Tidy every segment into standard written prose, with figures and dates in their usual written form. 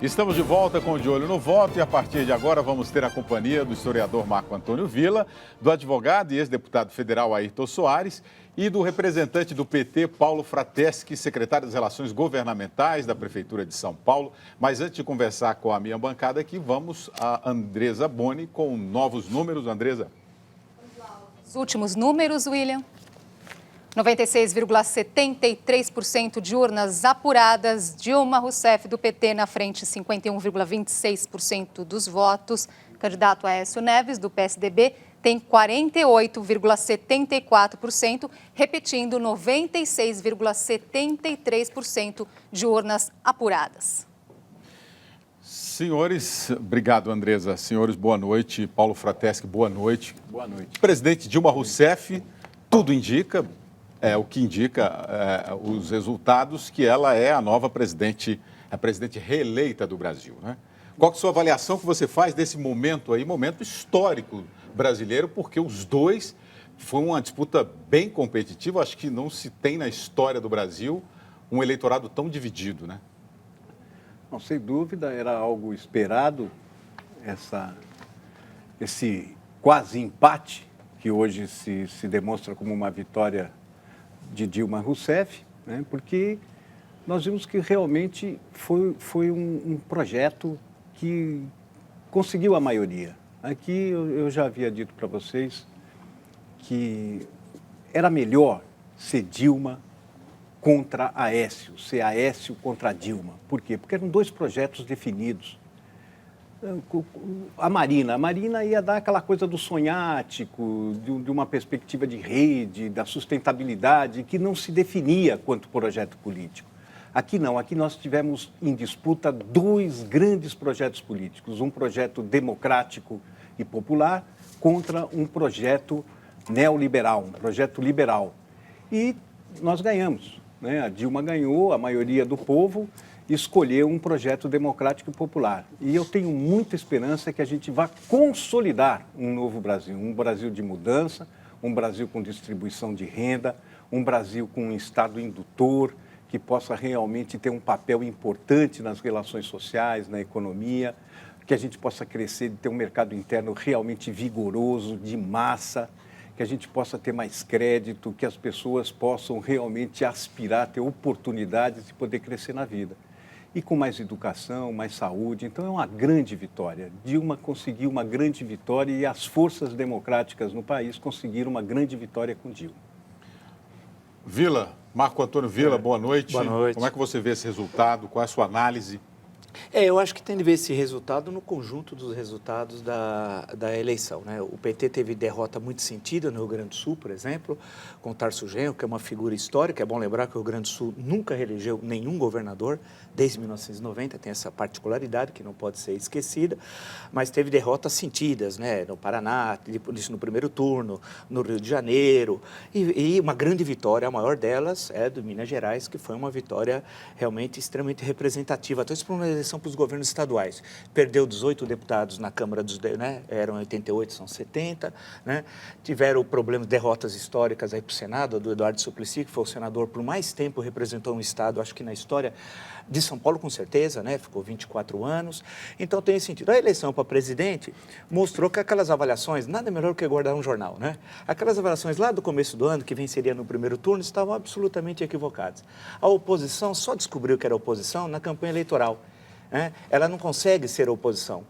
Estamos de volta com o De Olho no Voto e a partir de agora vamos ter a companhia do historiador Marco Antônio Villa, do advogado e ex-deputado federal Ayrton Soares e do representante do PT Paulo Frateschi, secretário das Relações Governamentais da Prefeitura de São Paulo. Mas antes de conversar com a minha bancada aqui, vamos a Andresa Boni com novos números. Andresa. Os últimos números, William. 96,73% de urnas apuradas, Dilma Rousseff do PT na frente, 51,26% dos votos. Candidato Aécio Neves do PSDB tem 48,74%, repetindo 96,73% de urnas apuradas. Senhores, obrigado, Andresa. Senhores, boa noite. Paulo Frateschi, boa noite. Boa noite. Presidente Dilma Rousseff, tudo indica... o que indica os resultados, que ela é a nova presidente, a presidente reeleita do Brasil, né? Qual que é a sua avaliação que você faz desse momento aí, momento histórico brasileiro, porque os dois foi uma disputa bem competitiva, acho que não se tem na história do Brasil um eleitorado tão dividido, né? Não, sem dúvida, era algo esperado, esse quase empate, que hoje se demonstra como uma vitória de Dilma Rousseff, né? Porque nós vimos que realmente foi um projeto que conseguiu a maioria. Aqui eu já havia dito para vocês que era melhor ser Dilma contra Aécio, ser Aécio contra Dilma. Por quê? Porque eram dois projetos definidos. A Marina ia dar aquela coisa do sonhático, de uma perspectiva de rede, da sustentabilidade, que não se definia quanto projeto político. Aqui não, aqui nós tivemos em disputa dois grandes projetos políticos, um projeto democrático e popular contra um projeto neoliberal, um projeto liberal. E nós ganhamos, né? A Dilma ganhou, a maioria do povo escolher um projeto democrático e popular. E eu tenho muita esperança que a gente vá consolidar um novo Brasil, um Brasil de mudança, um Brasil com distribuição de renda, um Brasil com um Estado indutor, que possa realmente ter um papel importante nas relações sociais, na economia, que a gente possa crescer, ter um mercado interno realmente vigoroso, de massa, que a gente possa ter mais crédito, que as pessoas possam realmente aspirar, ter oportunidades de poder crescer na vida. E com mais educação, mais saúde. Então, é uma grande vitória. Dilma conseguiu uma grande vitória e as forças democráticas no país conseguiram uma grande vitória com Dilma. Villa, Marco Antônio Villa, boa noite. Boa noite. Como é que você vê esse resultado? Qual é a sua análise? Eu acho que tem de ver esse resultado no conjunto dos resultados da eleição, né? O PT teve derrota muito sentida no Rio Grande do Sul, por exemplo, com o Tarso Genro, que é uma figura histórica. É bom lembrar que o Rio Grande do Sul nunca reelegeu nenhum governador, desde 1990, tem essa particularidade que não pode ser esquecida, mas teve derrotas sentidas, né? No Paraná, isso no primeiro turno, no Rio de Janeiro, e uma grande vitória, a maior delas é do Minas Gerais, que foi uma vitória realmente extremamente representativa. Então, isso para uma eleição para os governos estaduais. Perdeu 18 deputados na Câmara dos... né? Eram 88, são 70. Né? Tiveram problemas, derrotas históricas aí para o Senado, do Eduardo Suplicy, que foi o senador por mais tempo, representou um estado, acho que na história de São Paulo, com certeza, né? Ficou 24 anos. Então, tem esse sentido. A eleição para presidente mostrou que aquelas avaliações, nada melhor que guardar um jornal, né? Aquelas avaliações lá do começo do ano, que venceria no primeiro turno, estavam absolutamente equivocadas. A oposição só descobriu que era oposição na campanha eleitoral. Ela não consegue ser oposição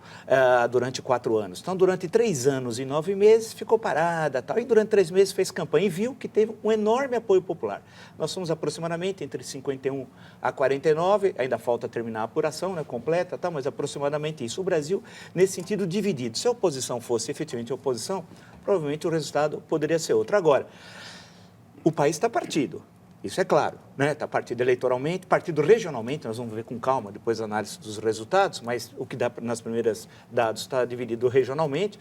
durante 4 anos. Então, durante 3 anos e 9 meses, ficou parada, tal, e durante 3 meses fez campanha e viu que teve um enorme apoio popular. Nós somos aproximadamente entre 51 a 49, ainda falta terminar a apuração, né, completa, tal, mas aproximadamente isso. O Brasil, nesse sentido, dividido. Se a oposição fosse efetivamente oposição, provavelmente o resultado poderia ser outro. Agora, o país está partido. Isso é claro, né? Está partido eleitoralmente, partido regionalmente, nós vamos ver com calma depois a análise dos resultados, mas o que dá nas primeiras dados está dividido regionalmente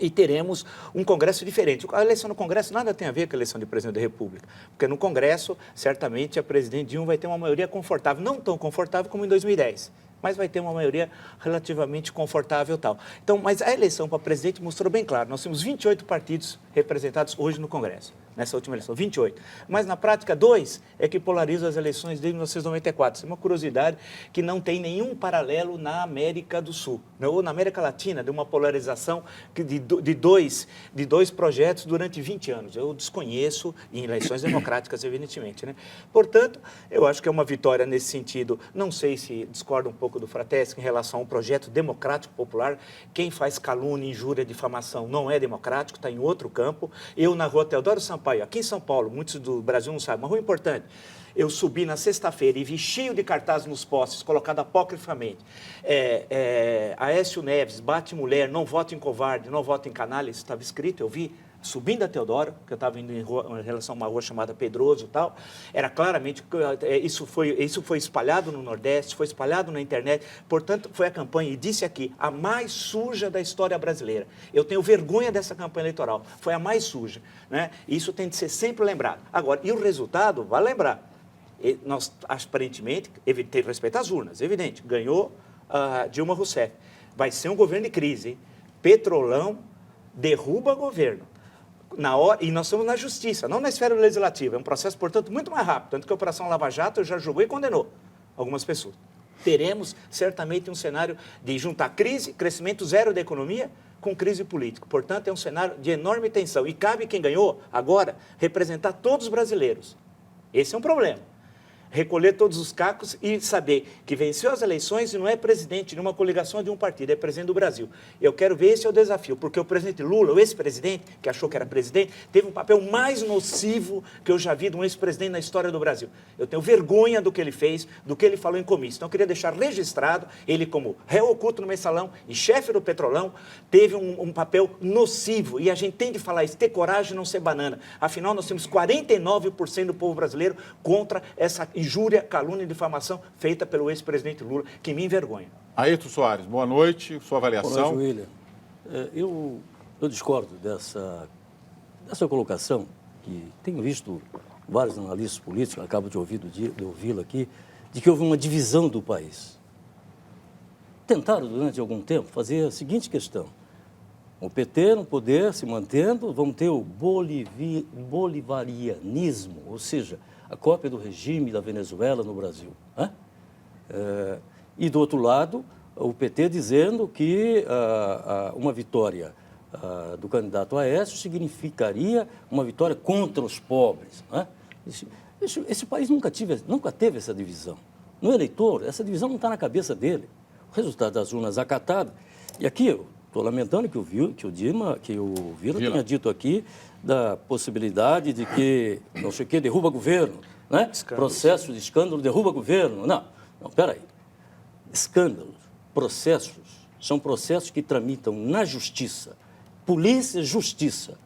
e teremos um Congresso diferente. A eleição no Congresso nada tem a ver com a eleição de presidente da República, porque no Congresso, certamente, a presidente Dilma vai ter uma maioria confortável, não tão confortável como em 2010. mas vai ter uma maioria relativamente confortável e tal. Então, mas a eleição para presidente mostrou bem claro, nós temos 28 partidos representados hoje no Congresso, nessa última eleição, 28. Mas, na prática, 2 é que polarizam as eleições desde 1994. Isso é uma curiosidade que não tem nenhum paralelo na América do Sul, né? Ou na América Latina, de uma polarização de dois projetos durante 20 anos. Eu desconheço em eleições democráticas, evidentemente, né? Portanto, eu acho que é uma vitória nesse sentido. Não sei se discordo um pouco do Frateschi em relação a um projeto democrático popular. Quem faz calúnia, injúria, difamação não é democrático, está em outro campo. Eu, na rua Teodoro Sampaio, aqui em São Paulo, muitos do Brasil não sabem, uma rua importante, eu subi na sexta-feira e vi cheio de cartazes nos postes, colocado apocrifamente. Aécio Neves, bate mulher, não vote em covarde, não vote em canalha, isso estava escrito, eu vi. Subindo a Teodoro, que eu estava indo em relação a uma rua chamada Pedroso e tal, era claramente, isso foi espalhado no Nordeste, foi espalhado na internet, portanto, foi a campanha, e disse aqui, a mais suja da história brasileira. Eu tenho vergonha dessa campanha eleitoral, foi a mais suja, né? Isso tem de ser sempre lembrado. Agora, e o resultado, vale lembrar, nós, aparentemente, tem que respeitar as urnas, evidente, ganhou Dilma Rousseff. Vai ser um governo de crise, hein? Petrolão derruba governo. E nós estamos na justiça, não na esfera legislativa. É um processo, portanto, muito mais rápido. Tanto que a Operação Lava Jato já julgou e condenou algumas pessoas. Teremos, certamente, um cenário de juntar crise, crescimento zero da economia, com crise política. Portanto, é um cenário de enorme tensão. E cabe quem ganhou, agora, representar todos os brasileiros. Esse é um problema. Recolher todos os cacos e saber que venceu as eleições e não é presidente de uma coligação de um partido, é presidente do Brasil. Eu quero ver, esse é o desafio, porque o presidente Lula, o ex-presidente, que achou que era presidente, teve um papel mais nocivo que eu já vi de um ex-presidente na história do Brasil. Eu tenho vergonha do que ele fez, do que ele falou em comício. Então, eu queria deixar registrado, ele como réu oculto no mensalão e chefe do Petrolão, teve um papel nocivo. E a gente tem de falar isso, ter coragem e não ser banana. Afinal, nós temos 49% do povo brasileiro contra essa injúria, calúnia e difamação feita pelo ex-presidente Lula, que me envergonha. Ayrton Soares, boa noite, sua avaliação. Boa noite, William. Eu discordo dessa colocação, que tenho visto vários analistas políticos, acabo de ouvi-lo aqui, de que houve uma divisão do país. Tentaram, durante algum tempo, fazer a seguinte questão: o PT no poder se mantendo, vamos ter o bolivarianismo, ou seja, a cópia do regime da Venezuela no Brasil. Né? E, do outro lado, o PT dizendo que uma vitória do candidato Aécio significaria uma vitória contra os pobres. Né? Esse país nunca teve essa divisão. No eleitor, essa divisão não está na cabeça dele. O resultado das urnas acatado. E aqui, eu estou lamentando que o Vila tenha dito aqui da possibilidade de que, não sei o que, derruba governo, né? Processo de escândalo derruba governo. Não, peraí. Escândalos, processos, são processos que tramitam na justiça. Polícia, justiça.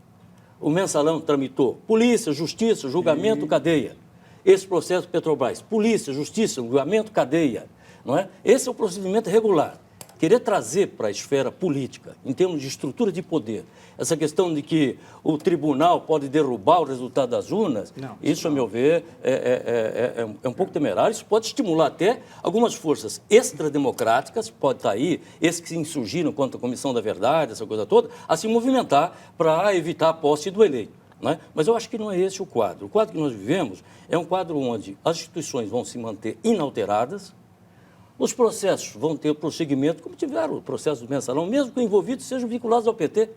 O mensalão tramitou polícia, justiça, julgamento, cadeia. Esse processo Petrobras, polícia, justiça, julgamento, cadeia. Não é? Esse é o procedimento regular. Querer trazer para a esfera política, em termos de estrutura de poder, essa questão de que o tribunal pode derrubar o resultado das urnas, isso, a meu ver, é um pouco temerário. Isso pode estimular até algumas forças extrademocráticas, pode estar aí, esses que se insurgiram contra a Comissão da Verdade, essa coisa toda, a se movimentar para evitar a posse do eleito. Né? Mas eu acho que não é esse o quadro. O quadro que nós vivemos é um quadro onde as instituições vão se manter inalteradas. Os processos vão ter prosseguimento, como tiveram o processo do mensalão, mesmo que envolvidos sejam vinculados ao PT,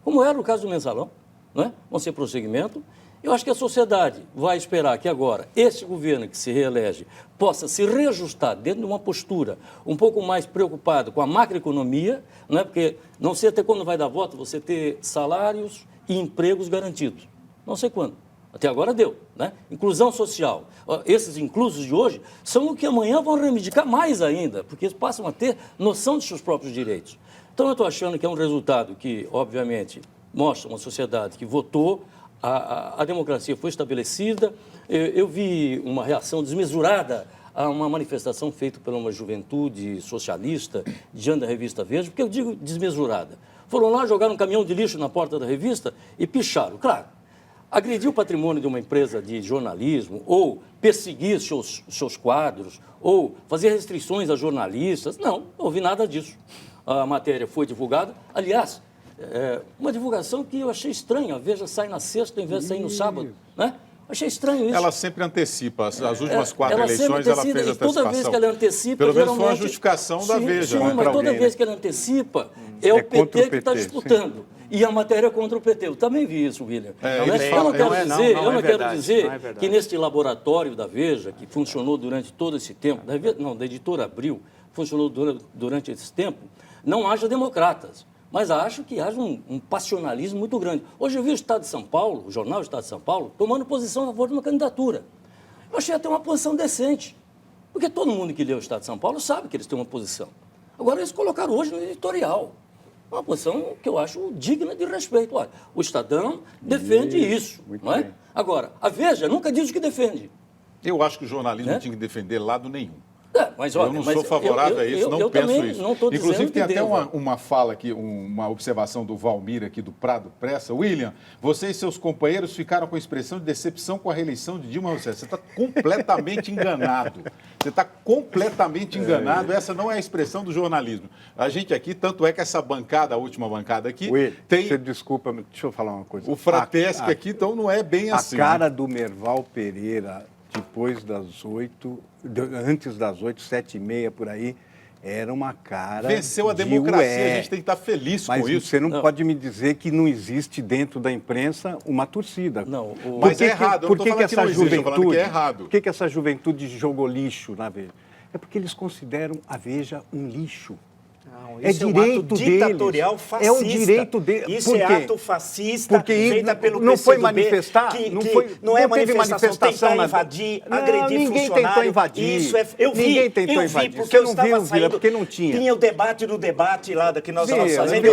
como era o caso do mensalão, né? Vão ser prosseguimento. Eu acho que a sociedade vai esperar que agora esse governo que se reelege possa se reajustar dentro de uma postura um pouco mais preocupada com a macroeconomia, né? Porque não sei até quando vai dar voto você ter salários e empregos garantidos. Não sei quando. Até agora deu, né? Inclusão social. Esses inclusos de hoje são o que amanhã vão reivindicar mais ainda, porque eles passam a ter noção de seus próprios direitos. Então, eu estou achando que é um resultado que, obviamente, mostra uma sociedade que votou, a democracia foi estabelecida. Eu vi uma reação desmesurada a uma manifestação feita por uma juventude socialista diante da revista Veja. Porque eu digo desmesurada? Foram lá, jogaram um caminhão de lixo na porta da revista e picharam. Claro. agredir o patrimônio de uma empresa de jornalismo, ou perseguir seus quadros, ou fazer restrições a jornalistas. Não houve nada disso. A matéria foi divulgada. Aliás, uma divulgação que eu achei estranha. A Veja sai na sexta, ao invés de sair no sábado. Né? Achei estranho isso. Ela sempre antecipa. As últimas 4 ela eleições ela fez a antecipação. Toda vez que ela antecipa, pelo menos foi uma geralmente... justificação da Veja. Sim, Né? mas toda vez que ela antecipa, é o PT que está disputando. E a matéria é contra o PT. Eu também vi isso, William. Eu não quero dizer que neste laboratório da Veja, que funcionou durante todo esse tempo, da editora Abril, funcionou durante esse tempo, não haja democratas. Mas acho que haja um passionalismo muito grande. Hoje eu vi o Estado de São Paulo, o jornal Estado de São Paulo, tomando posição a favor de uma candidatura. Eu achei até uma posição decente. Porque todo mundo que lê o Estado de São Paulo sabe que eles têm uma posição. Agora, eles colocaram hoje no editorial. Uma posição que eu acho digna de respeito. Olha, o Estadão defende isso, não é? Agora, a Veja nunca diz o que defende. Eu acho que o jornalismo tinha que defender lado nenhum. Mas, olha, eu não sou favorável a isso, não penso isso. Não Inclusive, tem até uma fala aqui, uma observação do Valmir aqui do Prado Pressa. William, você e seus companheiros ficaram com a expressão de decepção com a reeleição de Dilma Rousseff. Você está completamente enganado. Você está completamente enganado. Essa não é a expressão do jornalismo. A gente aqui, tanto é que essa bancada, a última bancada aqui, William, tem... Você desculpa, deixa eu falar uma coisa. O Fratesc aqui, então, não é bem assim. A cara do Merval Pereira, depois das 8, antes das 8, 7h30 por aí, era uma cara. Venceu a democracia, a gente tem que estar feliz com isso. Mas você não pode me dizer que não existe dentro da imprensa uma torcida. Não, mas é errado. Por que essa juventude? Que é errado. Por que essa juventude jogou lixo na Veja? É porque eles consideram a Veja um lixo. Não, é direito ditatorial deles. Fascista. É o direito deles. Isso é ato fascista. Porque feita pelo não PCdoB, foi manifestar, não é teve manifestação tentar invadir, não, agredir ninguém funcionário. tentou invadir. Isso é, eu vi, ninguém tentou eu invadir. vi porque você eu não estava viu, saindo. Vila, porque não tinha. Tinha o debate do debate lá que nós estávamos fazendo.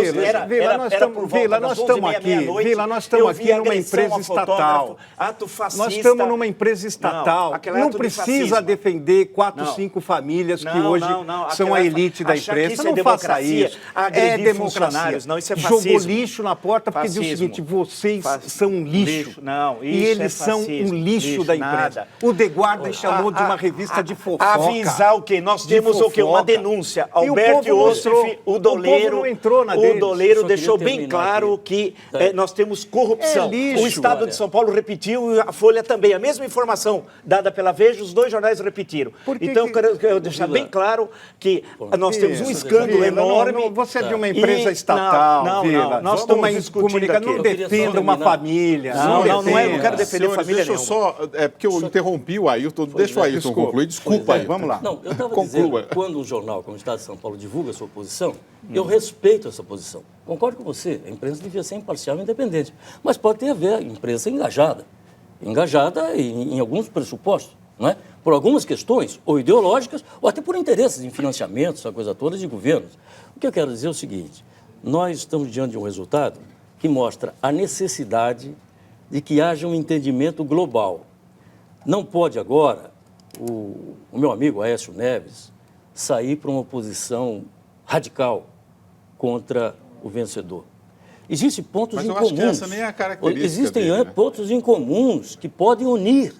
Era por volta das 11h30, meia-noite. Vila, nós estamos aqui numa empresa estatal. Ato fascista. Nós estamos numa empresa estatal. Não precisa defender 4, 5 famílias que hoje são a elite da imprensa. Não faça isso. É democracia. Não, isso é fascismo. Jogou lixo na porta porque diz o seguinte, vocês são um lixo. Não, isso e eles são um lixo da imprensa. O The Guardian chamou de uma revista de fofoca. Avisar o quê? Nós temos o quê? Uma denúncia. Alberto Iosif, o Doleiro, o Doleiro deixou bem claro que nós temos corrupção. O Estado de São Paulo repetiu e a Folha também. A mesma informação dada pela Veja, os dois jornais repetiram. Então, eu quero deixar bem claro que nós temos um escândalo enorme. Você é de uma empresa estatal, Vila. Nós estamos discutindo aqui. Não defenda uma família. Não é, eu não quero defender família nenhuma. Só, porque eu interrompi o Ailton, deixa o Ailton concluir. Desculpa, Ailton. Vamos lá. Não, eu estava dizendo, quando um jornal como o Estado de São Paulo divulga a sua posição, eu respeito essa posição. Concordo com você, a imprensa devia ser imparcial e independente. Mas pode ter a ver a imprensa engajada em alguns pressupostos, não é? Por algumas questões, ou ideológicas, ou até por interesses em financiamentos, essa coisa toda de governos. O que eu quero dizer é o seguinte, nós estamos diante de um resultado que mostra a necessidade de que haja um entendimento global. Não pode agora o meu amigo Aécio Neves sair para uma posição radical contra o vencedor. Existem pontos incomuns. Mas eu acho que essa nem é a característica Existem dele, né? pontos incomuns que podem unir,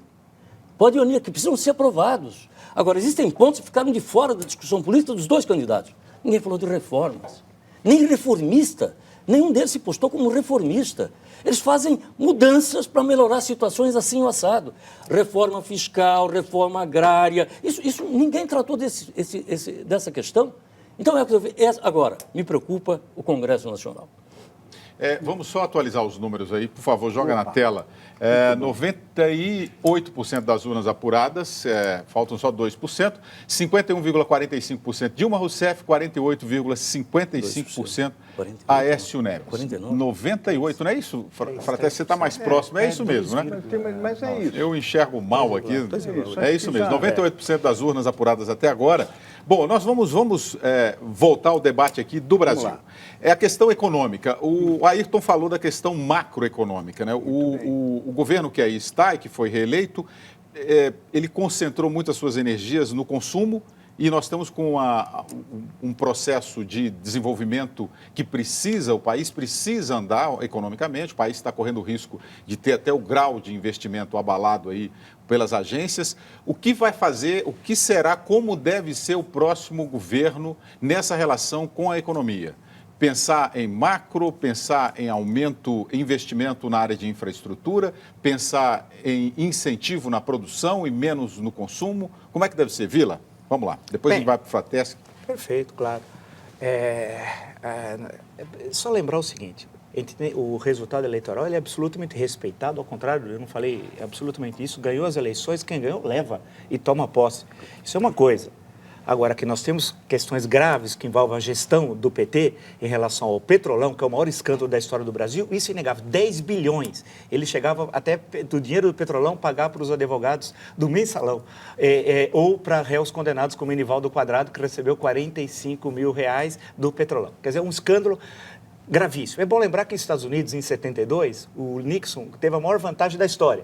que precisam ser aprovados. Agora, existem pontos que ficaram de fora da discussão política dos dois candidatos. Ninguém falou de reformas, nem reformista. Nenhum deles se postou como reformista. Eles fazem mudanças para melhorar situações assim, o assado. Reforma fiscal, reforma agrária. Isso ninguém tratou dessa questão. Então, agora, me preocupa o Congresso Nacional. Vamos só atualizar os números aí, por favor, joga na tela. 98% das urnas apuradas, faltam só 2%. 51,45% Dilma Rousseff, 48,55% Aécio Neves. 49? 98, não é isso? Frateste, você está mais próximo, é isso mesmo, né? Mas é isso. Eu enxergo mal aqui. É isso mesmo, 98% das urnas apuradas até agora. Bom, nós vamos voltar ao debate aqui do Brasil. É a questão econômica. O Ayrton falou da questão macroeconômica, né? O governo que aí está e que foi reeleito, ele concentrou muito as suas energias no consumo e nós estamos com um processo de desenvolvimento que o país precisa andar economicamente, o país está correndo o risco de ter até o grau de investimento abalado aí pelas agências. O que vai fazer, o que será, como deve ser o próximo governo nessa relação com a economia? Pensar em macro, pensar em investimento na área de infraestrutura, pensar em incentivo na produção e menos no consumo. Como é que deve ser, Vila? Vamos lá, depois a gente vai para o Fratesc. Perfeito, claro. Só lembrar o seguinte, o resultado eleitoral ele é absolutamente respeitado, ao contrário, eu não falei absolutamente isso, ganhou as eleições, quem ganhou leva e toma posse. Isso é uma coisa. Agora, que nós temos questões graves que envolvem a gestão do PT em relação ao Petrolão, que é o maior escândalo da história do Brasil, isso é inegável, 10 bilhões. Ele chegava até do dinheiro do Petrolão pagar para os advogados do mensalão, ou para réus condenados como Enivaldo Quadrado, que recebeu 45 mil reais do Petrolão. Quer dizer, um escândalo gravíssimo. É bom lembrar que nos Estados Unidos, em 72, o Nixon teve a maior vantagem da história.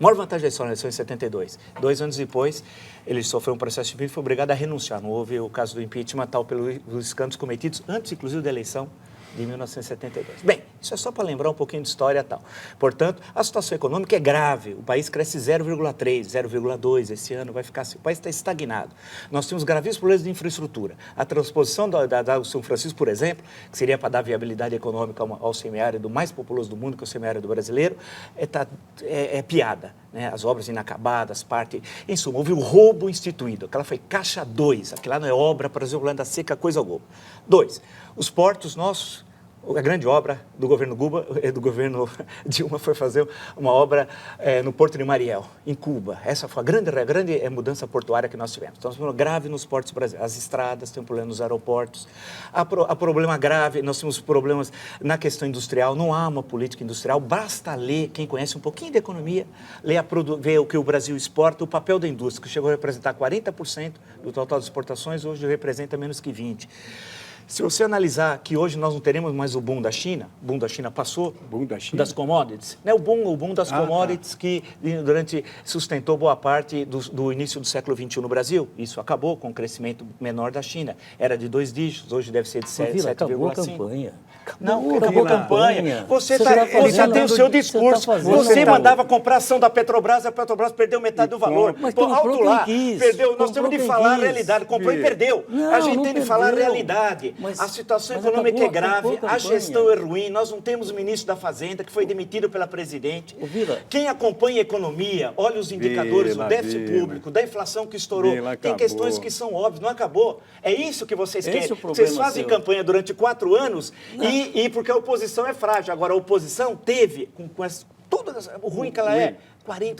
A maior vantagem da história na eleição em 72. 2 anos depois, ele sofreu um processo civil e foi obrigado a renunciar. Não houve o caso do impeachment tal pelos escândalos cometidos antes, inclusive, da eleição de 1972. Bem, isso é só para lembrar um pouquinho de história e tal. Portanto, a situação econômica é grave. O país cresce 0,3, 0,2 esse ano, vai ficar assim. O país está estagnado. Nós temos gravíssimos problemas de infraestrutura. A transposição da São Francisco, por exemplo, que seria para dar viabilidade econômica ao semiárido mais populoso do mundo, que é o semiárido brasileiro, é piada. Né? As obras inacabadas, Em suma, houve um roubo instituído. Aquela foi caixa 2. Aquilo lá não é obra para a Holanda seca, coisa alguma. 2. Os portos nossos, a grande obra do governo Dilma foi fazer uma obra no Porto de Mariel, em Cuba. Essa foi a grande mudança portuária que nós tivemos. Então, nós temos grave nos portos brasileiros. As estradas, tem um problema nos aeroportos. Há problema grave, nós temos problemas na questão industrial. Não há uma política industrial. Basta ler, quem conhece um pouquinho de economia, ver o que o Brasil exporta, o papel da indústria, que chegou a representar 40% do total das exportações, hoje representa menos que 20%. Se você analisar que hoje nós não teremos mais o boom da China, o boom da China passou, das commodities, né? O boom das commodities que sustentou boa parte do início do século XXI no Brasil, isso acabou com o crescimento menor da China, era de 2 dígitos, hoje deve ser de 7,5. Acabou a campanha. Não, acabou a campanha. Você tem o seu discurso. Você mandava comprar ação da Petrobras, a Petrobras perdeu metade do valor. Alto lá, perdeu. Nós temos de falar a realidade. Comprou e perdeu. A gente tem de falar a realidade. A situação econômica é grave, a gestão é ruim, nós não temos o ministro da Fazenda, que foi demitido pela presidente. Quem acompanha a economia, olha os indicadores, o déficit público, da inflação que estourou, tem questões que são óbvias, não acabou. É isso que vocês querem. Vocês fazem campanha durante 4 anos e porque a oposição é frágil. Agora, a oposição teve, com tudo o ruim que ela é,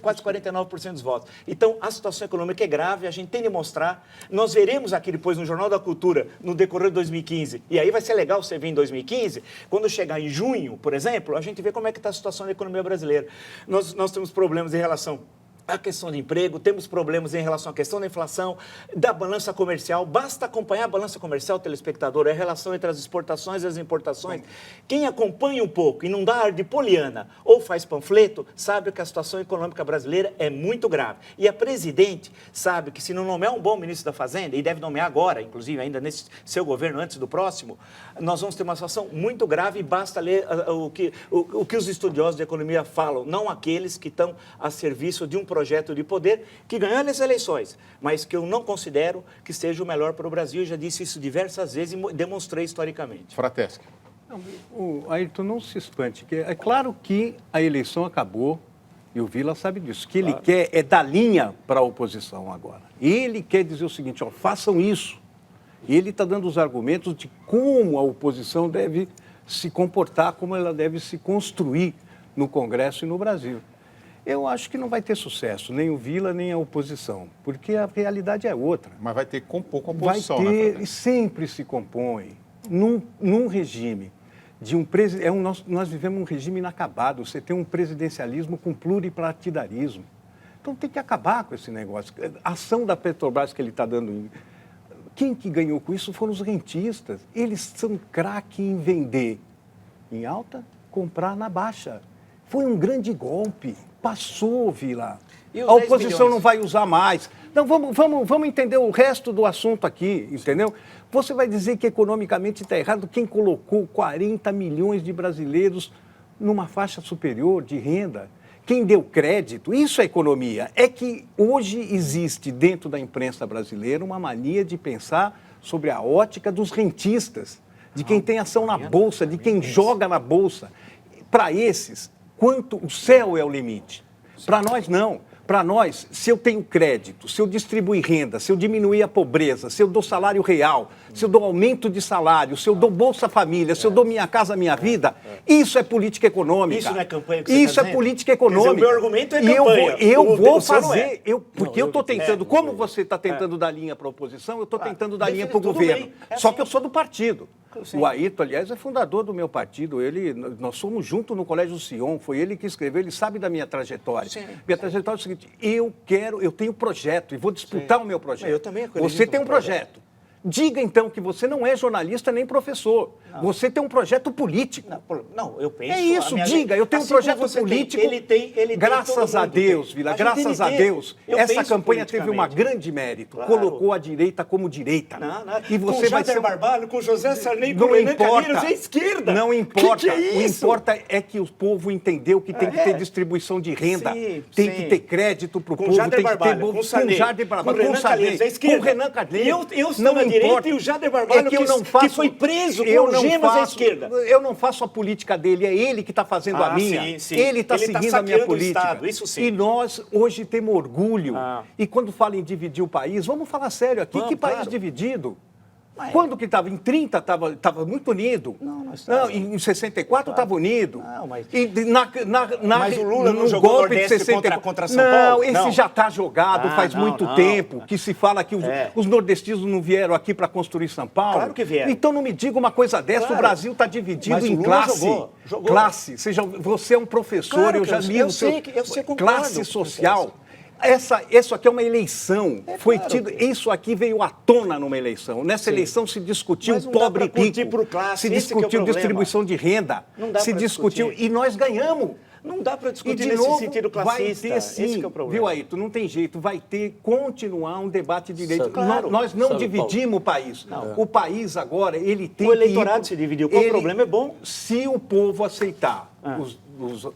quase 49% dos votos. Então, a situação econômica é grave, a gente tem de mostrar. Nós veremos aqui depois no Jornal da Cultura, no decorrer de 2015. E aí vai ser legal você ver em 2015, quando chegar em junho, por exemplo, a gente vê como é que está a situação da economia brasileira. Nós temos problemas em relação à questão de emprego, temos problemas em relação à questão da inflação, da balança comercial. Basta acompanhar a balança comercial, telespectador, é a relação entre as exportações e as importações. Quem acompanha um pouco e não dá ar de poliana ou faz panfleto, sabe que a situação econômica brasileira é muito grave. E a presidente sabe que se não nomear um bom ministro da Fazenda, e deve nomear agora, inclusive ainda nesse seu governo, antes do próximo, nós vamos ter uma situação muito grave e basta ler o que os estudiosos de economia falam, não aqueles que estão a serviço de um projeto de poder que ganhou nas eleições, mas que eu não considero que seja o melhor para o Brasil. Eu já disse isso diversas vezes e demonstrei historicamente. Fratesc. Ayrton, não se espante. É claro que a eleição acabou e o Vila sabe disso. O que ele quer é dar linha para a oposição agora. Ele quer dizer o seguinte, façam isso. E ele está dando os argumentos de como a oposição deve se comportar, como ela deve se construir no Congresso e no Brasil. Eu acho que não vai ter sucesso, nem o Vila, nem a oposição, porque a realidade é outra. Mas vai ter pouca oposição, vai ter, né? E sempre se compõe num regime de um presidente. Nós vivemos um regime inacabado. Você tem um presidencialismo com pluripartidarismo. Então tem que acabar com esse negócio. A ação da Petrobras que ele está dando. Quem que ganhou com isso foram os rentistas. Eles são craque em vender em alta, comprar na baixa. Foi um grande golpe. Passou, Vila. A oposição não vai usar mais. Não, vamos entender o resto do assunto aqui, entendeu? Você vai dizer que economicamente está errado quem colocou 40 milhões de brasileiros numa faixa superior de renda? Quem deu crédito? Isso é economia. É que hoje existe dentro da imprensa brasileira uma mania de pensar sobre a ótica dos rentistas, de quem tem ação na Bolsa, de quem joga na Bolsa. Para esses, o céu é o limite. Para nós, não. Para nós, se eu tenho crédito, se eu distribuir renda, se eu diminuir a pobreza, se eu dou salário real, se eu dou aumento de salário, se eu dou Bolsa Família, se eu dou Minha Casa Minha Vida, isso é política econômica. Isso não é campanha que você Isso está é dizendo? política econômica. Quer dizer, o meu argumento é E campanha. eu vou O seu não é. fazer, porque eu estou tentando, como você está tentando dar linha para a oposição, eu estou tentando dar linha para o tudo governo. bem, é Só assim. que eu sou do partido. Sim. O Ayrton, aliás, é fundador do meu partido. Nós somos juntos no Colégio Sion, foi ele que escreveu, ele sabe da minha trajetória. Sim. Minha trajetória é o seguinte: eu tenho projeto e vou disputar o meu projeto. Eu também acredito Você tem no um projeto. Diga, então, que você não é jornalista nem professor. Você tem um projeto político. Não, eu penso... É isso, diga, eu tenho um assim como projeto você político. Ele tem, graças todo a mundo Deus, tem. Vila, A gente graças a tem que ter. Deus, Eu essa penso campanha teve um politicamente. grande mérito. Claro. Colocou a direita como direita. Não. E você com vai Jader ser Barbalho, com José Sarney, com Não Renan importa. Calheiros, é esquerda. Não importa. Que é isso? O importa é que o povo entendeu que tem que ter distribuição de renda, Sim, tem sim. que ter crédito para o Com povo, Jader tem que ter Barbalho, com Sarney, Jader Barbalho, com Renan Calheiros, é esquerda. com Renan Calheiros. Eu estou não na direita importa. e o Jader Barbalho, que eu não que faço, foi preso com eu não algemas à faço- esquerda. Eu não faço a política dele, é ele que está fazendo a minha. sim. Ele está Ele tá seguindo a minha saqueando o política. Estado, isso sim. E nós hoje temos orgulho. Ah. E quando fala em dividir o país, vamos falar sério aqui, Vamos, que país claro. dividido? Quando que estava? Em 30 estava muito unido. Não, em 64 estava unido. Não, mas- E Mas o Lula não no jogou golpe de Nordeste 64 contra São não, Paulo? esse Não. já está jogado faz não, muito não. tempo. Que se fala que É. os nordestinos não vieram aqui para construir São Paulo. Claro que vieram. Então não me diga uma coisa dessa. Claro. O Brasil está dividido Mas o em Lula classe. jogou. Classe. Você é um professor, Claro eu que já eu li sei, o seu... eu sei, concordo. Classe social. Isso aqui é uma eleição. Isso aqui veio à tona numa eleição. Nessa eleição se discutiu Mas não dá pobre e pra curtir rico. por classe, Se esse que é o discutiu problema. distribuição de renda. Não dá Se pra discutiu discutir. e nós ganhamos. Não dá para E discutir de nesse novo, sentido vai classista. ter sim, Esse que é o problema. viu, Ayrton? Não tem jeito, vai ter, continuar um debate de direito. Claro. Nós não Sabe, dividimos o país. Não. O país agora, ele tem O que eleitorado ir- se dividiu. Qual o problema? É bom. Se o povo aceitar,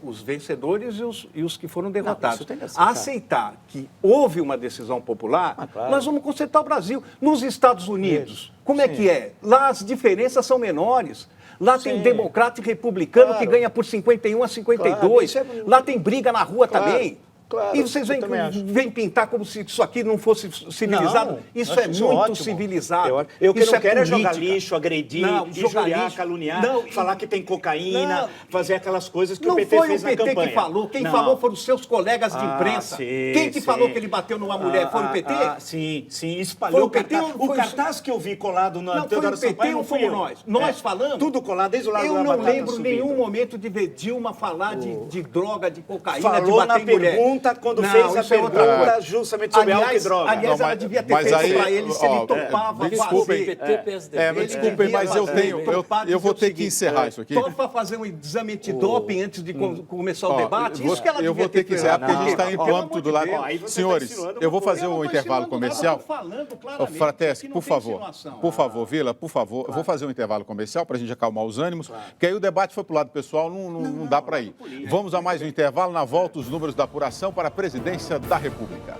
os vencedores e os que foram derrotados, isso tem que aceitar. aceitar que houve uma decisão popular, claro. nós vamos consertar o Brasil. Nos Estados Unidos, como é que é? Lá as diferenças são menores. Lá tem democrata e republicano Claro. que ganha por 51 a 52. Claro, isso é- Lá tem briga na rua Claro, também. claro, E vocês eu também acho. vêm pintar como se isso aqui não fosse civilizado. Não, Isso acho é isso muito ótimo. civilizado. Eu que Isso não quero é jogar política. lixo, agredir, Não, jogar injuriar, lixo. caluniar, Não, falar que tem cocaína, Não. fazer aquelas coisas que Não o PT foi fez o na PT campanha. que falou. Quem Não. falou foram os seus colegas de Ah, imprensa. sim, Quem que sim. falou que ele bateu numa mulher? Foi o PT? Sim, Foi espalhou o PT cartaz. ou O foi cartaz que eu vi colado na Não, foi Teodoro o PT Sampaio ou não fui fomos eu. nós? Nós falamos? Tudo colado desde o lado Eu da não batata lembro subindo. nenhum momento de ver Dilma falar de droga, de cocaína, de Falou bater na em mulher. pergunta, quando Não, fez a isso é outra pergunta coisa. justamente sobre álcool e droga. Aliás, Não, ela mas- devia ter mas feito aí, para ele se ó, ele topava desculpem, fazer. PT, PSD. mas Ele desculpem, devia mas eu fazer, tenho, topar eu vou dizer o ter que seguinte, encerrar isso aqui. Topa fazer um exame antidoping antes de começar o debate? Isso que ela eu devia vou ter que feito. encerrar, porque a gente está Não, em pelo âmbito amor do de lado. Deus. Aí você tá Senhores, insinuando eu vou uma fazer Eu não um tô intervalo insinuando nada, comercial. eu tô falando Ô, claramente, Frateschi, aqui não por tem favor, insinuação. Vila, por favor, eu vou fazer um intervalo comercial para a gente acalmar os ânimos, porque aí o debate foi para o lado pessoal, não dá para ir. Vamos a mais um intervalo, na volta os números da apuração para a presidência da República.